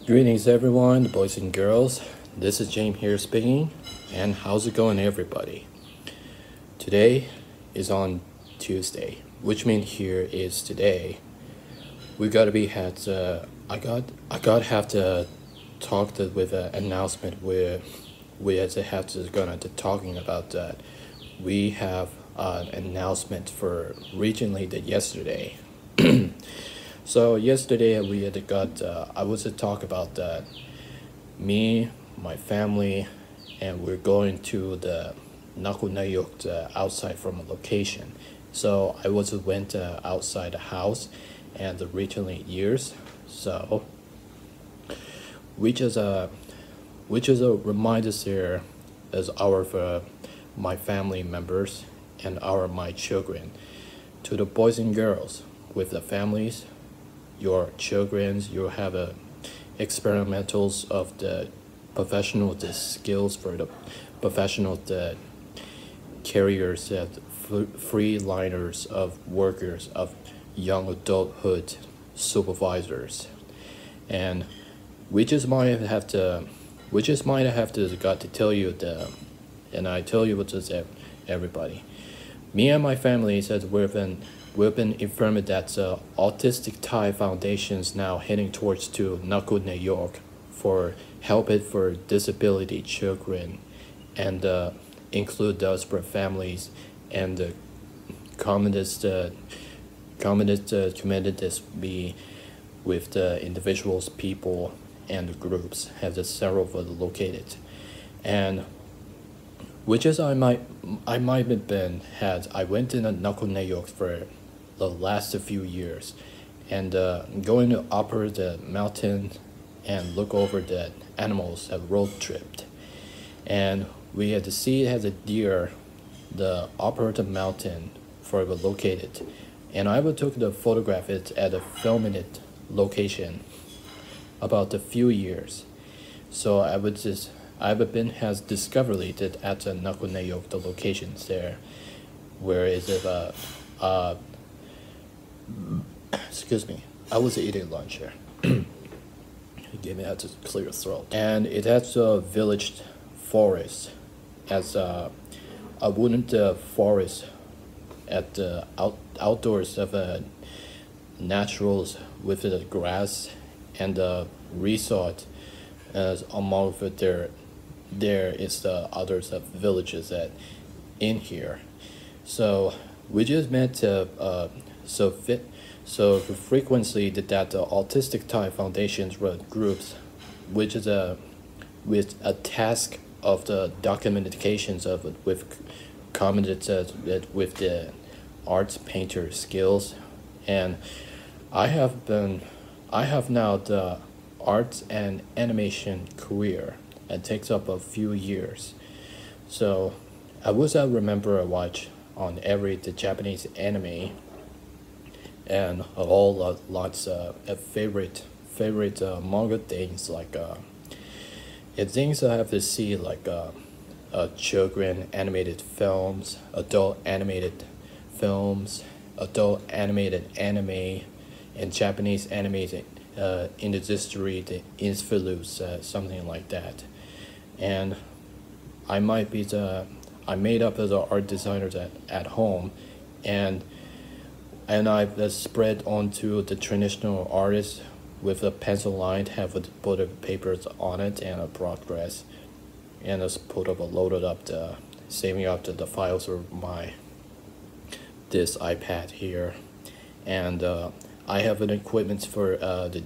Greetings everyone, boys and girls. This is James here speaking, and how's it going everybody? Today is on Tuesday, which means here is today. We gotta be had. I got have to talk with an announcement where we as have to gonna to talking about that. We have an announcement for regionally that yesterday. So yesterday we had got I was to talk about that me, my family, and we're going to the Nakhon Nayok outside from a location. So I went outside the house and the regionally years. So which is a reminder here as our my family members and my children to the boys and girls with the families, your children, you have a experimentals of the professional the skills for the professional the carriers that freelancers of workers of young adulthood supervisors, and we just might have to got to tell you and I tell you what to everybody. Me and my family said we've been informed that Autistic Thai Foundation is now heading towards to Nakhon Nayok for help it for disability children, and include those for families and the communist communities be with the individuals, people, and groups have the several located, and which is I might have been had I went in a Nakhon Nayok for the last few years, and going to upper the mountain and look over the animals have road tripped, and we had to see as a deer the upper the mountain for the located, and I would took the photograph it at a filming it location about a few years. So I've been has discovered that at the Nakhon Nayok the locations there where is it excuse me, I was eating lunch here. It gave me a clear throat, and it has a village forest as a wooden forest at the outdoors of a naturals with the grass and the resort as among there is the others of villages that in here. So we just met so frequently that the Autistic Thai Foundation's run groups, which is with a task of the documentation of with commented with the arts painter skills, and I have now the arts and animation career. It takes up a few years. So I remember I watch on the Japanese anime, and all lots of favorite manga things like things I have to see like children animated films, adult animated films, adult animated anime, and Japanese animated industry, the influence, something like that. And I made up as an art designer at home, and I've spread onto the traditional artist with a pencil line, have a put of papers on it and a progress, and just loaded up saving up the files of this iPad here, and I have an equipment for the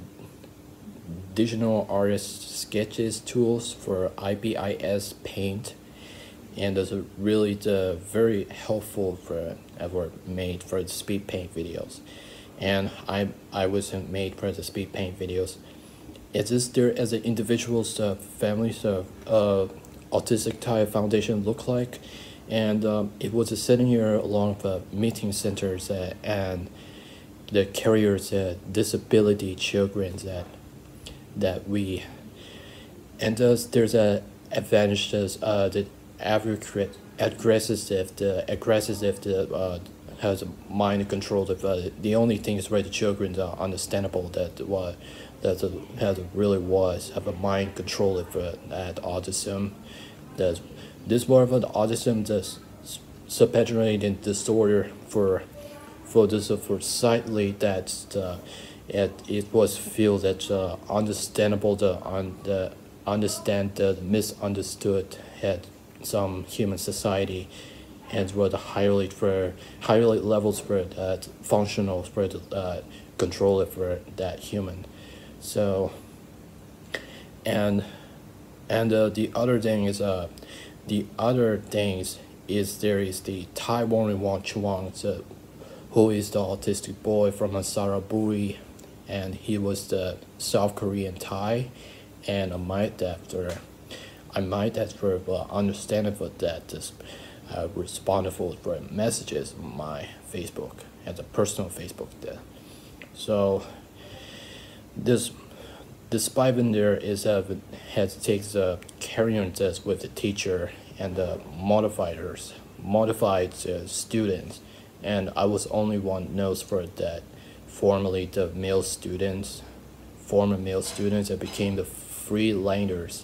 digital artist sketches tools for IBIS paint, and it's really very helpful for ever made for the speed paint videos, and I was made for the speed paint videos. It is there as an individual's families Autistic Thai Foundation look like, and it was sitting here along the meeting centers and the carriers disability children that we, and there's a advantages the aggressive has mind control of the only thing is where the children are understandable that that really was have a mind control for that autism. That this more of an autism that's spectrum disorder for this for slightly that it was feel that understandable the understand the misunderstood had some human society and were the higher levels for that functional for the control for that human. So and the other thing is there is the Taiwan Wang Chuang, who is the autistic boy from Saraburi, and he was the South Korean Thai, and I might have understandable that this responsible for messages on my Facebook and a personal Facebook there. So this despite when there is has takes a carrying test with the teacher and the modified students, and I was only one knows for that. Formerly the former male students that became the freelancers,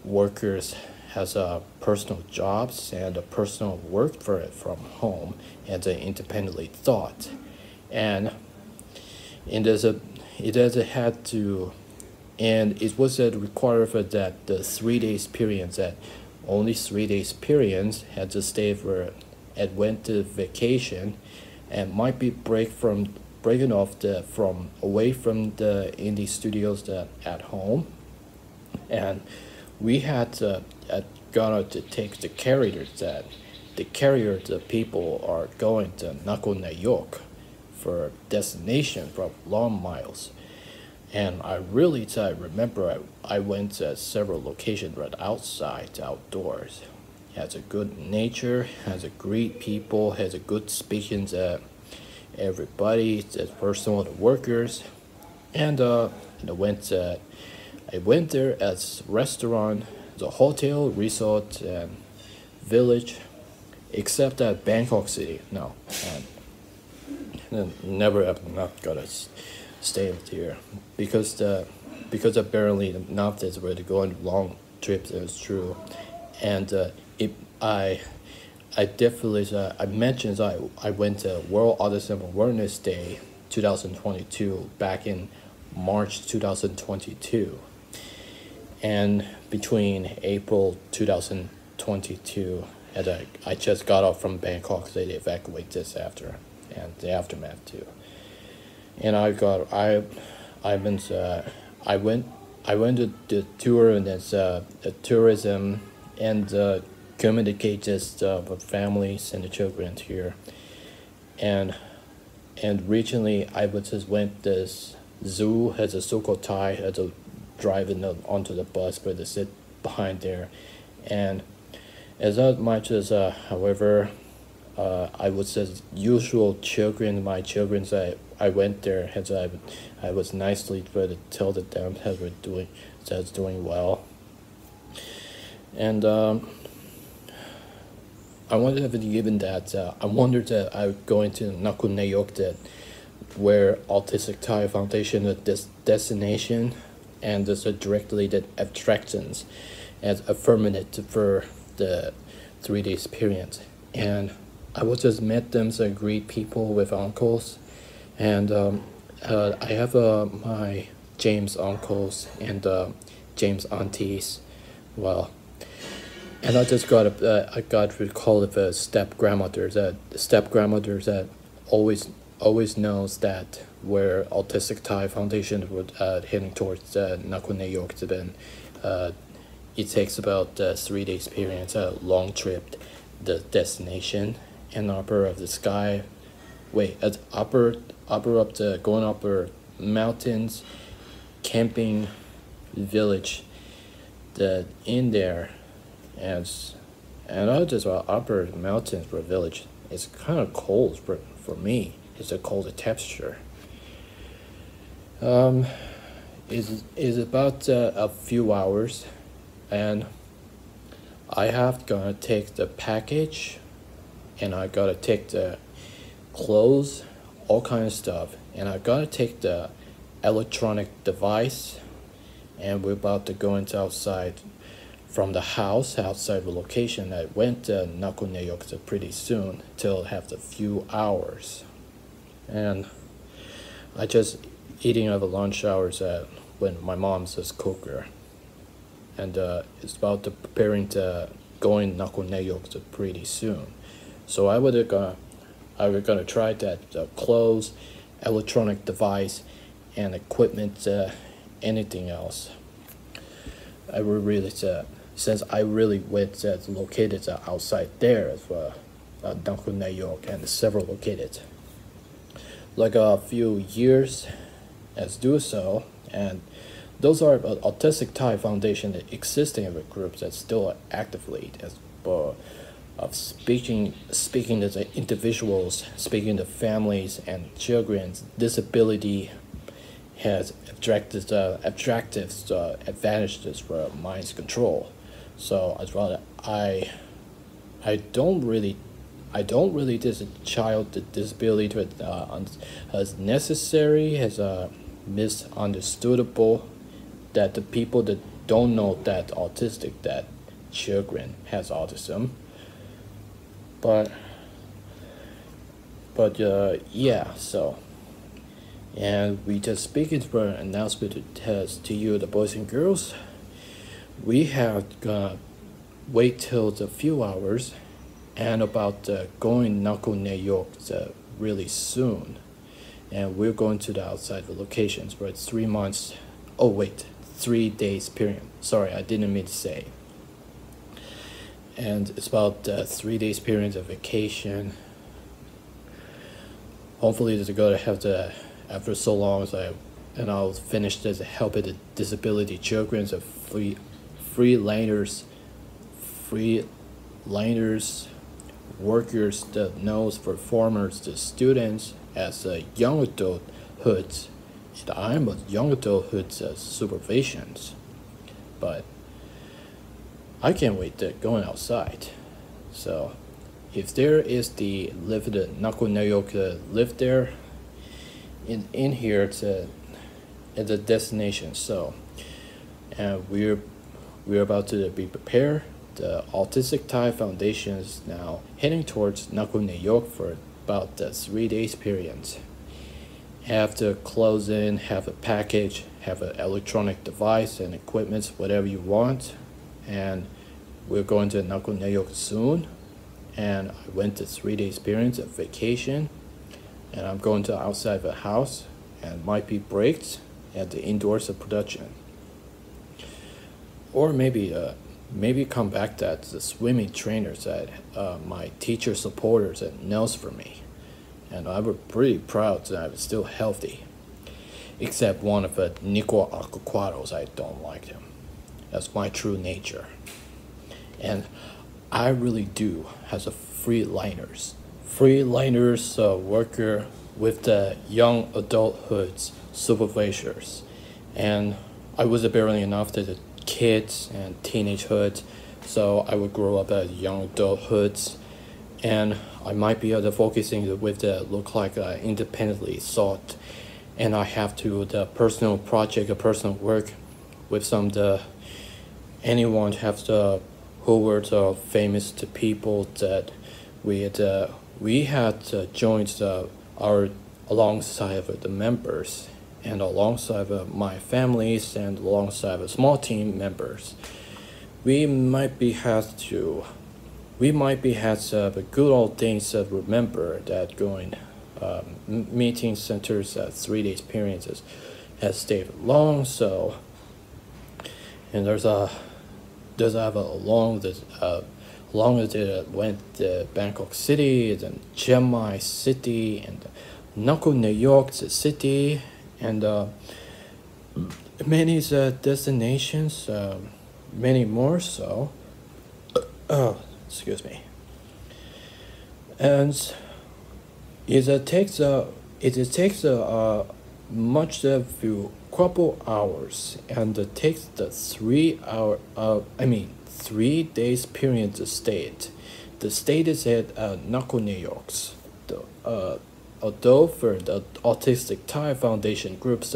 workers has personal jobs and a personal work for it from home and they independently thought, and it has had to, and it was required for that the 3 days period that only 3 days periods had to stay for and went to vacation and might be breaking off from away from the indie studios that at home, and we had to take the carriers that the people are going to Nakhon Nayok for destination from long miles. And I remember I went to several locations right outside, outdoors. Has a good nature, has a great people, has a good speaking to everybody, the personal workers, and I went there as restaurant, the hotel, resort, and village, except at Bangkok City. No, and never have not gotta stay here because apparently not is where to go on long trips. It's true, and I definitely I mentioned I went to World Autism Awareness Day 2022 back in March 2022, and between April 2022 and I just got off from Bangkok, so they evacuated this after and the aftermath too. And I went to the tour and it's the tourism and communicate just with families and the children here, and recently I just went this zoo has a so-called Thai had to driving onto the bus but to sit behind there, and as much as however I was as usual my children I went there as I was nicely trying to tell them how we're doing that's doing well, and I wonder if given that I wondered that I would go into Nakhon Nayok that where Autistic Thai Foundation this destination and this directly that attractions as affirmative for the 3 days period, and I would just met them some great people with uncles, and I have my James uncles and James aunties, well, and I just got to call it a step grandmother that always knows that where Autistic Thai Foundation would heading towards Nakhon Nayok to then it takes about 3 days period, a long trip, the destination and upper of the sky, upper up the going upper mountains, camping village, that in there, and I just upper mountains for village. It's kind of cold for me. It's a cold texture. Is about a few hours, and I have gonna take the package, and I gotta take the clothes, all kind of stuff, and I gotta take the electronic device, and we're about to go into outside from the house, outside the location. I went to Nakhon Nayok pretty soon, till have a few hours, and I just eating of the lunch hours when my mom's a cooker, and it's about to preparing to going Nakhon Nayok pretty soon. So I was gonna try that clothes, electronic device, and equipment, anything else. I would really since I really went located outside there of Nakhon Nayok, and several located like a few years as do so, and those are Autistic Thai Foundation existing of groups that still actively as of speaking to the individuals, speaking to families and children's disability has attractive advantages for mind's control. So as well, I don't really this child disability to it as necessary, as misunderstandable, that the people that don't know that autistic, that children has autism, but yeah. So, and we just speaking for an announcement to test to you, the boys and girls. We have gonna wait till the few hours, and about going Nakhon Nayok really soon, and we're going to the outside the locations for 3 months. Oh wait, 3 days period. Sorry, I didn't mean to say. And it's about 3 days period of vacation. Hopefully, they're going to have after so long and I'll finish this helping the disability children, the freelancers, workers, the nose performers, the students as young adulthood. I'm a young adulthood supervisions, but I can't wait to going outside. So if there is the Nakhon Nayok live there in here to at the destination. So and we're about to be prepared. The Autistic Thai Foundation is now heading towards Nakhon Nayok for about 3 days period. Have the closing, have a package, have an electronic device and equipment, whatever you want. And we're going to Nakhon Nayok soon. And I went to 3 days period of vacation. And I'm going to outside the house, and might be breaks at the indoors of production. Or maybe come back to the swimming trainers that my teacher supporters that knows for me. And I was pretty proud that I was still healthy. Except one of the Nico Aquaquados, I don't like him. That's my true nature. And I really do as a freelancers worker with the young adulthoods supervisors. And I was barely enough to the kids and teenagehood, so I would grow up as young adulthoods, and I might be focusing with the look like independently thought, and I have to the personal project, a personal work with some anyone have who were famous to people that we had joined our alongside of the members, and alongside of my families, and alongside of small team members. We might be had the good old things that remember that going meeting centers 3 days periods has stayed long. So, and there's a long as it went to Bangkok City, then Chiang Mai City, and Nakhon Nayok city, and many destinations, many more. So, excuse me. And it takes much a few couple hours, and it takes the 3 days period to stay. The state is at Nakhon Nayok. Although for the Autistic Thai Foundation groups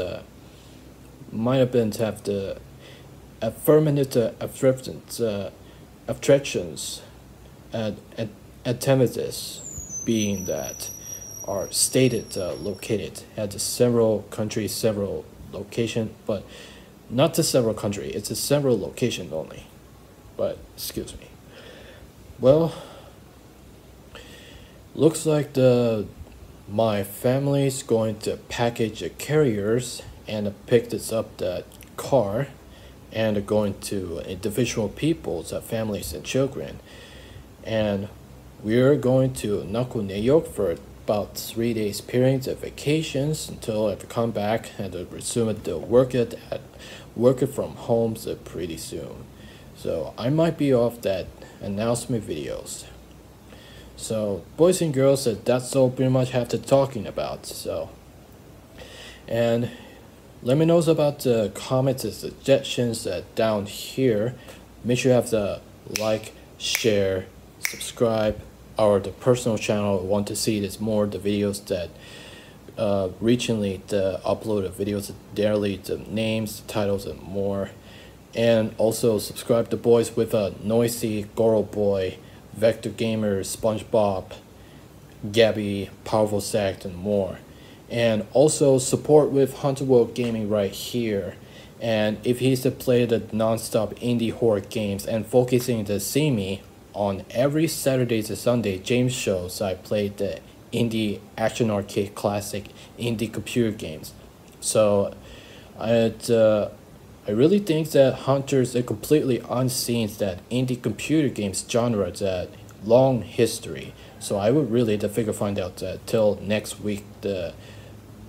might have been to have the affirmative attractions at activities being that are stated located at several countries, several location, but not to several country. It's a several location only. But excuse me. Well, looks like my family's going to package the carriers and pick this up the car and going to individual people's families and children, and we're going to Nakhon Nayok for about 3 days periods of vacations until I come back and resume the work it from home pretty soon. So I might be off that announcement videos. So boys and girls, that's all pretty much have to talking about. So, and let me know about the comments and suggestions down here. Make sure you have the like, share, subscribe, or the personal channel. Want to see this more the videos that recently the upload of videos daily, the names, the titles, and more. And also subscribe to Boys with a Noisy, Goro Boy, Vector Gamer, SpongeBob, Gabby, Powerful Sact, and more. And also support with Hunter World Gaming right here. And if he's to play the non-stop indie horror games and focusing to see me on every Saturday to Sunday James shows, I played the indie action arcade classic indie computer games. So I really think that Hunter's a completely unseen that indie computer games genre that long history. So I would really figure find out till next week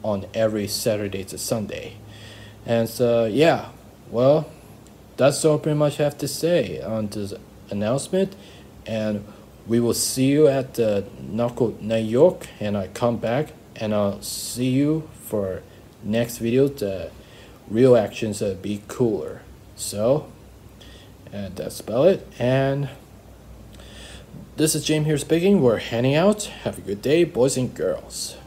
on every Saturday to Sunday. And so yeah, well, that's all pretty much have to say on this announcement. And we will see you at the Nakhon Nayok, and I come back and I'll see you for next video. The real actions be cooler. So, and that's about it. And this is James here speaking. We're heading out. Have a good day, boys and girls.